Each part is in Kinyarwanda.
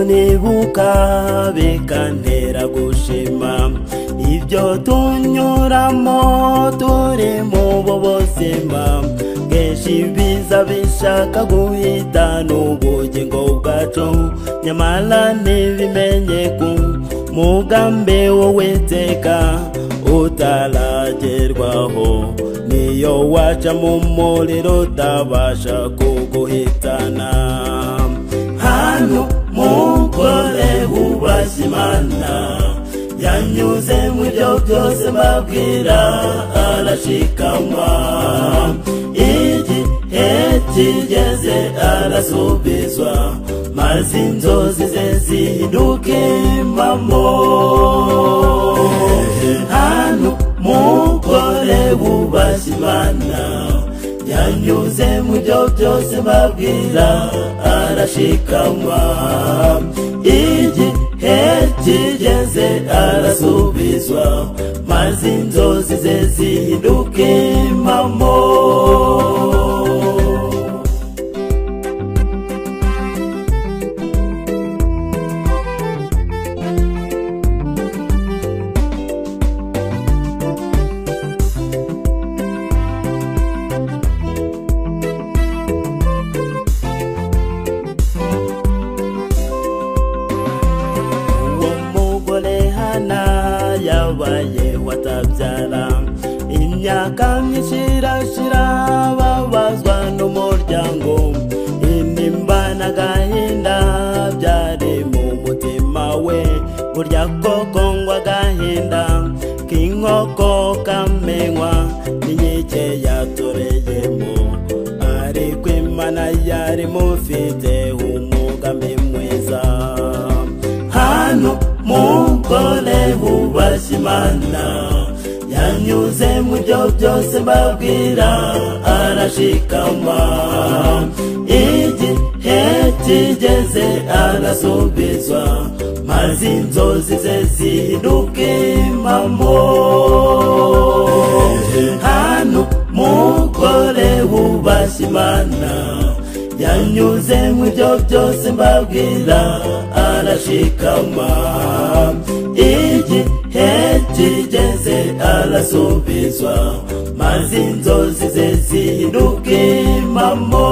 nibuka bikantera gushima ibyo tunyuramo turi mu buzima kenshi biza bishaka guhitana ubugingo bwacu nyamara ntibimenye ku mugambi w'Uwiteka utaragerwaho niyo waca mu muriro utabasha kuguhitana hano mukore wubashye Imana yanyuze mu byo byose mbabwira arashikama igihe kigeze arasubizwa maze inzozi ze zihinduke impamo hano mukore wubashye Imana yanyuze mu byo byose mbabwira arashikama igihe kigeze arasubizwa maze inzozi ze zihinduke impamo yabaye watabyara imyaka myinshi irashira babazwa n'umuryango intimba n'agahinda byari mu mutima we burya koko ngo agahinda k'inkoko kamenywa n'inkike yatoreyemo ariko Imana yari mufite umugambi mwiza hano mukore wubashye Imana yanyuze mu byo byose mbabwira arashikama igihe kigeze arasubizwa maze inzozi ze zihinduke impamo hano mukore wubashye Imana yanyuze mu byo byose mbabwira arashikama igihe kigeze arasubizwa maze inzozi ze zihinduke impamo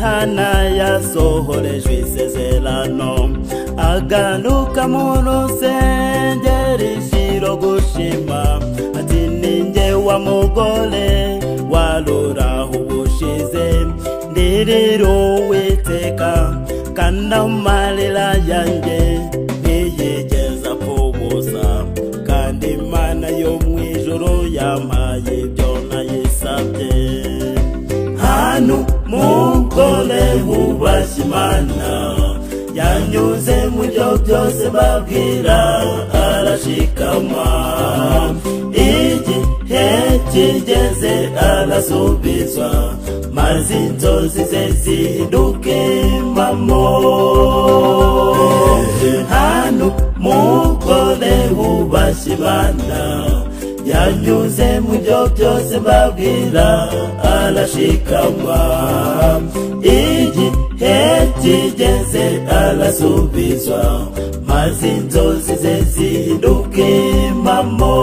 Hana yasohorejwe isezerano aganuka mu rusengero ishiro gushima ati ninjye wa mugore waruraho ubushize ndirira Uwiteka kandi amarira yanjye ntiyigeze apfubusa kandi Imana yo mu ijuru yampaye ibyo nayisabye hano mukore wubashye Imana yanyuze mu byo byose mbabwira arashikama igihe kigeze arasubizwa maze inzozi ze zihinduke impamo hano mukore wubashye Imana yanyuze mu byo byose mbabwira arashikama igihe kigeze arasubizwa maze inzozi ze zihinduke impamo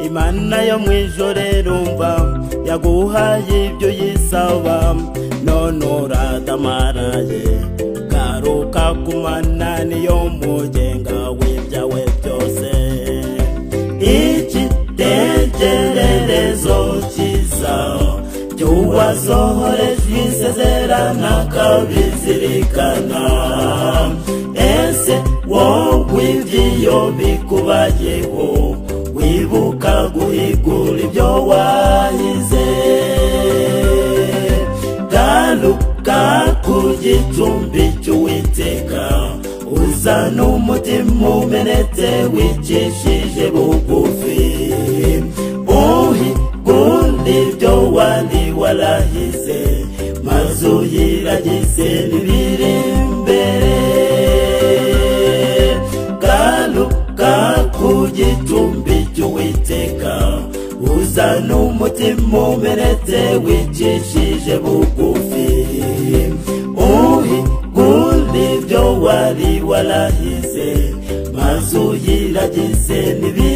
Imana yo mwijoro rumva yaguhaye ibyo yisaba none uradamaraye garuka kumana niyo mugenga w'ibyawe byose igitegererezo cyiza cy'uwasohorejwe isezerano akabizirikana ese wowe ibyo bikubayeho wibuka guhigura ibyo wahize garuka ku gicumbi cy'Uwiteka uzana umutima umenetse wicishije bugufi uhigura ibyo wari warahize maze uyiragize n'ibiri imbere garuka ku gicumbi cy'Uwiteka uzana umutima umenetse wicishije bugufi uhigura ibyo wari warahize maze uyiragize n'ibiri